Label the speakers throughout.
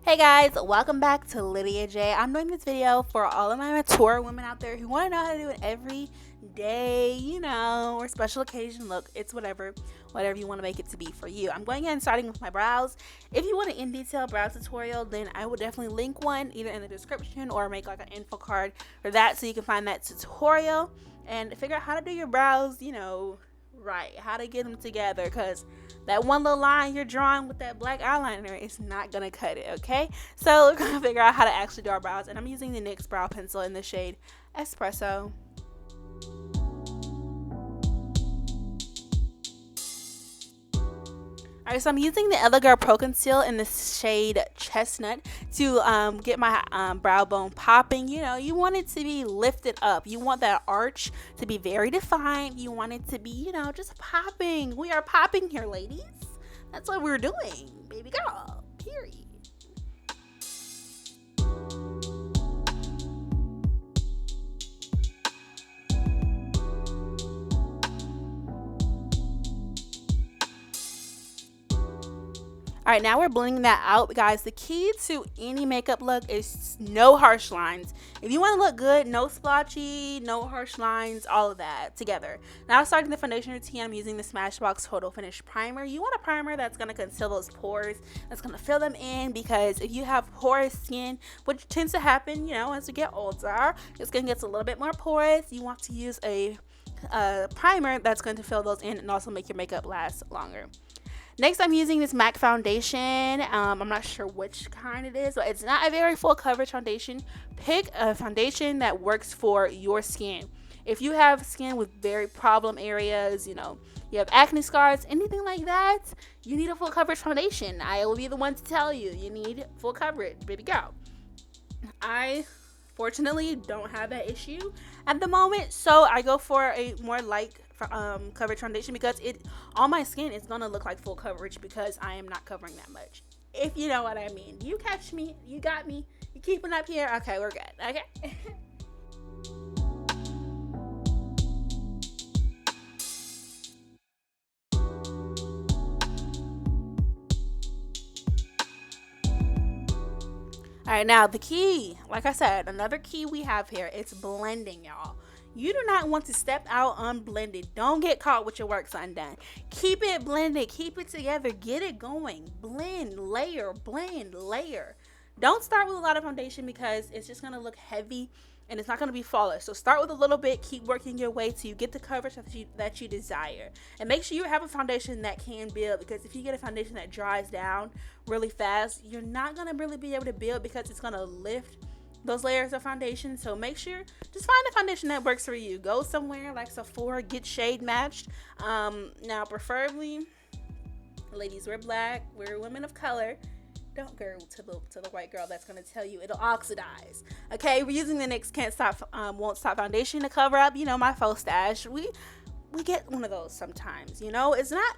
Speaker 1: Hey guys, welcome back to Lydia J. I'm doing this video for all of my mature women out there who want to know how to do an everyday, or special occasion look. It's whatever you want to make it to be for you. I'm going ahead and starting with my brows. If you want an in-detail brow tutorial, then I will definitely link one either in the description or make like an info card for that so you can find that tutorial and figure out how to do your brows, right, how to get them together, because that one little line you're drawing with that black eyeliner is not gonna cut it. Okay, so we're gonna figure out how to actually do our brows, and I'm using the NYX brow pencil in the shade Espresso. Alright, so I'm using the Elegant Pro Conceal in the shade Chestnut to get my brow bone popping. You want it to be lifted up. You want that arch to be very defined. You want it to be, just popping. We are popping here, ladies. That's what we're doing, baby girl. Period. Alright, now we're blending that out, guys. The key to any makeup look is no harsh lines. If you want to look good, no splotchy, no harsh lines, all of that together. Now starting the foundation routine, I'm using the Smashbox Total Finish Primer. You want a primer that's going to conceal those pores, that's going to fill them in, because if you have porous skin, which tends to happen, as we get older, your skin gets a little bit more porous. You want to use a primer that's going to fill those in and also make your makeup last longer. Next, I'm using this MAC foundation. I'm not sure which kind it is, but it's not a very full coverage foundation. Pick a foundation that works for your skin. If you have skin with very problem areas, you have acne scars, anything like that, you need a full coverage foundation. I will be the one to tell you, you need full coverage, baby girl. I fortunately don't have that issue at the moment, so I go for a more light coverage foundation, because on my skin is gonna look like full coverage because I am not covering that much, if you know what I mean. You catch me? You got me? You keeping up here? Okay, we're good. Okay. Alright, now the key, like I said, another key we have here, it's blending, y'all. You do not want to step out unblended. Don't get caught with your works undone. Keep it blended. Keep it together. Get it going. Blend, layer, blend, layer. Don't start with a lot of foundation because it's just going to look heavy and it's not going to be flawless. So start with a little bit. Keep working your way till you get the coverage that you desire. And make sure you have a foundation that can build, because if you get a foundation that dries down really fast, you're not going to really be able to build because it's going to lift those layers of foundation. So make sure, just find a foundation that works for you. Go somewhere like Sephora, get shade matched. Now preferably, ladies, we're black, we're women of color. Don't go to the white girl that's going to tell you it'll oxidize. Okay, we're using the NYX Can't Stop Won't Stop foundation to cover up, my faux stash. We get one of those sometimes. It's not,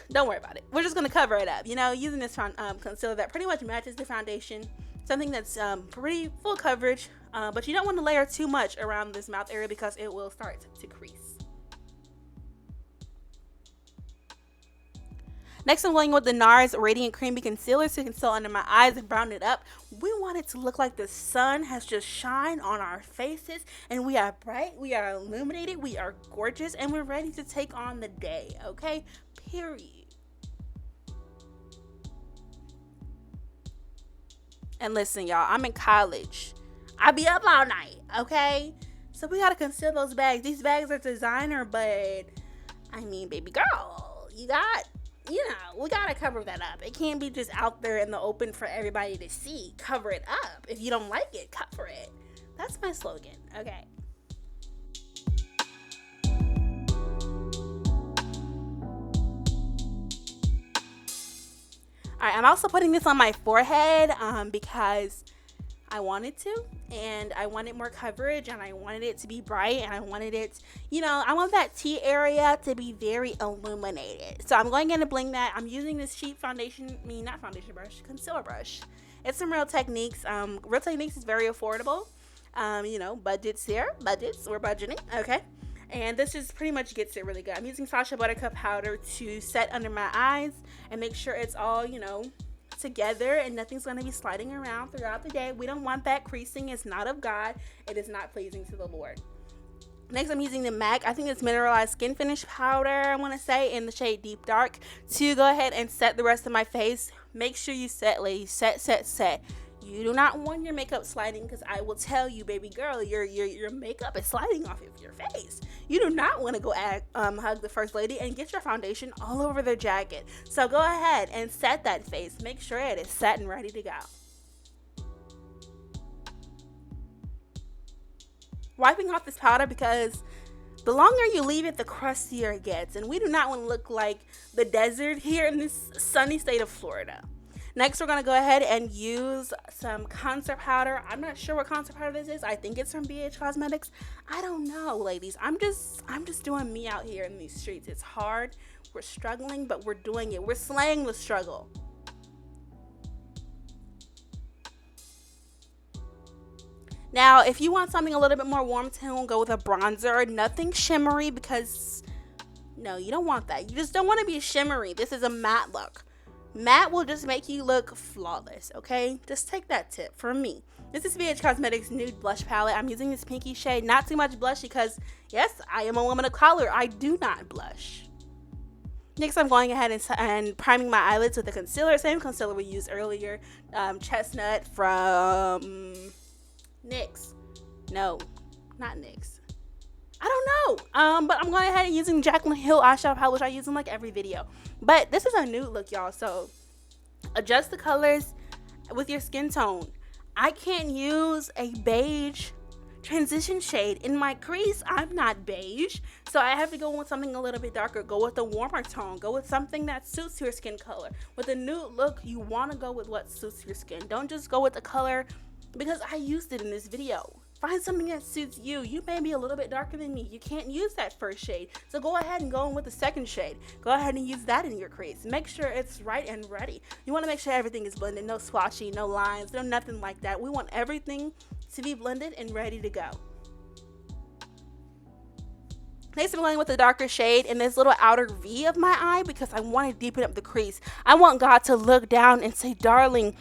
Speaker 1: don't worry about it. We're just going to cover it up, using this concealer that pretty much matches the foundation. Something that's pretty full coverage, but you don't want to layer too much around this mouth area because it will start to crease. Next, I'm going with the NARS Radiant Creamy Concealer to conceal under my eyes and brown it up. We want it to look like the sun has just shined on our faces, and we are bright, we are illuminated, we are gorgeous, and we're ready to take on the day, okay? Period. And listen, y'all, I'm in college. I be up all night, okay? So we gotta conceal those bags. These bags are designer, but I mean, baby girl, we gotta cover that up. It can't be just out there in the open for everybody to see. Cover it up. If you don't like it, cover it. That's my slogan, okay? Alright, I'm also putting this on my forehead because I wanted to, and I wanted more coverage, and I wanted it to be bright, and I wanted it, I want that T area to be very illuminated. So I'm going in to blend that. I'm using this cheap concealer brush. It's some Real Techniques. Real Techniques is very affordable. Budgets, we're budgeting, okay? And this just pretty much gets it really good. I'm using Sacha Buttercup powder to set under my eyes and make sure it's all, together and nothing's going to be sliding around throughout the day. We don't want that creasing. It's not of God. It is not pleasing to the Lord. Next, I'm using the MAC, I think it's Mineralized Skin Finish Powder, I want to say, in the shade Deep Dark, to go ahead and set the rest of my face. Make sure you set, ladies. Set. You do not want your makeup sliding, because I will tell you, baby girl, your makeup is sliding off of your face. You do not want to go hug the First Lady and get your foundation all over their jacket. So go ahead and set that face. Make sure it is set and ready to go. Wiping off this powder, because the longer you leave it, the crustier it gets, and we do not want to look like the desert here in this sunny state of Florida. Next, we're going to go ahead and use some contour powder. I'm not sure what contour powder this is. I think it's from BH Cosmetics. I don't know, ladies. I'm just doing me out here in these streets. It's hard. We're struggling, but we're doing it. We're slaying the struggle. Now, if you want something a little bit more warm tone, go with a bronzer. Nothing shimmery, because no, you don't want that. You just don't want to be shimmery. This is a matte look. Matte will just make you look flawless, okay? Just take that tip from me. This is BH Cosmetics Nude Blush Palette. I'm using this pinky shade. Not too much blush, because, yes, I am a woman of color. I do not blush. Next, I'm going ahead and priming my eyelids with the concealer. Same concealer we used earlier. Chestnut from NYX. No, not NYX. I don't know. But I'm going ahead and using Jaclyn Hill eyeshadow palette, which I use in like every video. But this is a nude look, y'all. So adjust the colors with your skin tone. I can't use a beige transition shade in my crease. I'm not beige, so I have to go with something a little bit darker. Go with a warmer tone. Go with something that suits your skin color. With a nude look, you want to go with what suits your skin. Don't just go with the color because I used it in this video. Find something that suits you. You may be a little bit darker than me. You can't use that first shade, so go ahead and go in with the second shade. Go ahead and use that in your crease. Make sure it's right and ready. You want to make sure everything is blended. No swatchy, no lines, no nothing like that. We want everything to be blended and ready to go. Next, I'm going with a darker shade in this little outer V of my eye, because I want to deepen up the crease. I want God to look down and say, darling,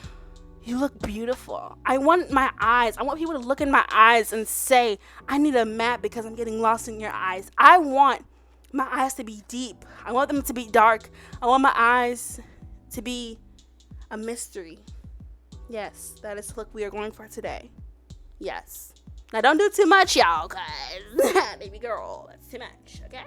Speaker 1: you look beautiful. I want people to look in my eyes and say, I need a matte because I'm getting lost in your eyes. I want my eyes to be deep. I want them to be dark. I want my eyes to be a mystery. Yes, that is the look we are going for today. Yes. Now don't do too much, y'all, cause baby girl, that's too much, okay?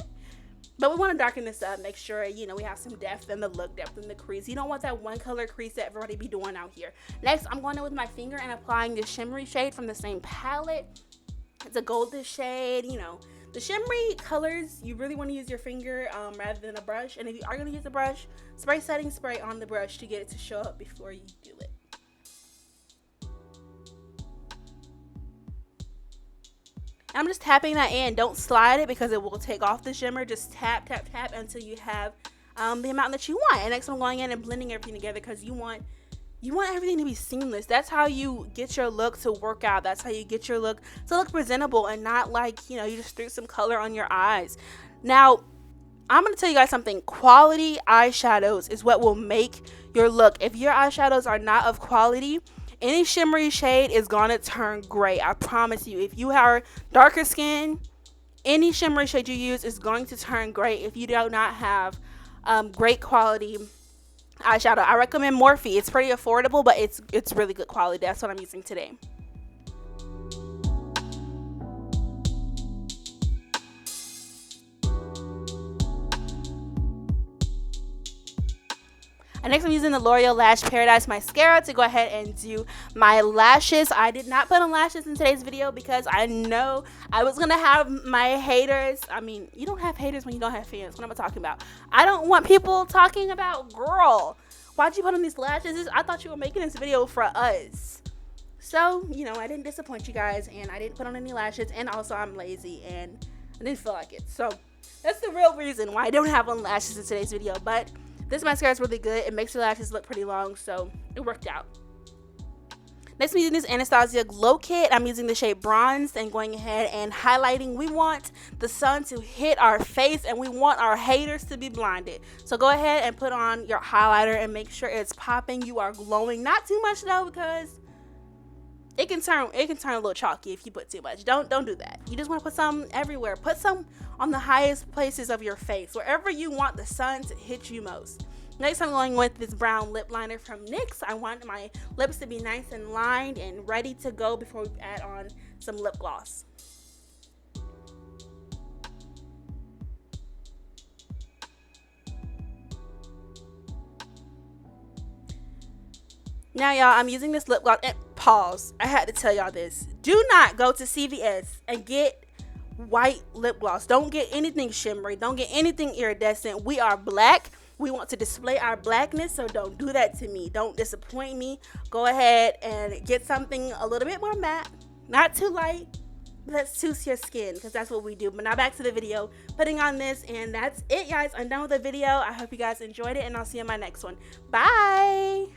Speaker 1: But we want to darken this up, make sure, we have some depth in the look, depth in the crease. You don't want that one color crease that everybody be doing out here. Next, I'm going in with my finger and applying this shimmery shade from the same palette. It's a goldish shade, The shimmery colors, you really want to use your finger rather than a brush. And if you are going to use a brush, spray setting spray on the brush to get it to show up before you do it. I'm just tapping that in. Don't slide it because it will take off the shimmer. Just tap, tap, tap until you have the amount that you want. And next, I'm going in and blending everything together because you want everything to be seamless. That's how you get your look to work out. That's how you get your look to look presentable and not like, you just threw some color on your eyes. Now, I'm going to tell you guys something. Quality eyeshadows is what will make your look. If your eyeshadows are not of quality, any shimmery shade is going to turn gray. I promise you. If you are darker skin, any shimmery shade you use is going to turn gray if you do not have great quality eyeshadow. I recommend Morphe. It's pretty affordable, but it's really good quality. That's what I'm using today. And next, I'm using the L'Oreal Lash Paradise Mascara to go ahead and do my lashes. I did not put on lashes in today's video because I know I was going to have my haters. I mean, you don't have haters when you don't have fans. What am I talking about? I don't want people talking about, girl, why'd you put on these lashes? I thought you were making this video for us. So, I didn't disappoint you guys, and I didn't put on any lashes, and also I'm lazy, and I didn't feel like it. So, that's the real reason why I don't have on lashes in today's video, but this mascara is really good. It makes your lashes look pretty long, so it worked out. Next, I'm using this Anastasia Glow Kit. I'm using the shade Bronze and going ahead and highlighting. We want the sun to hit our face and we want our haters to be blinded. So go ahead and put on your highlighter and make sure it's popping. You are glowing. Not too much though, because it can turn a little chalky if you put too much. Don't do that. You just want to put some everywhere. Put some on the highest places of your face, wherever you want the sun to hit you most. Next, I'm going with this brown lip liner from NYX. I want my lips to be nice and lined and ready to go before we add on some lip gloss. Now, y'all, I'm using this lip gloss. And pause. I had to tell y'all this. Do not go to CVS and get white lip gloss. Don't get anything shimmery. Don't get anything iridescent. We are black. We want to display our blackness, so don't do that to me. Don't disappoint me. Go ahead and get something a little bit more matte, not too light, but that suits your skin, because that's what we do. But now back to the video, putting on this, and that's it, guys. I'm done with the video. I hope you guys enjoyed it, and I'll see you in my next one. Bye.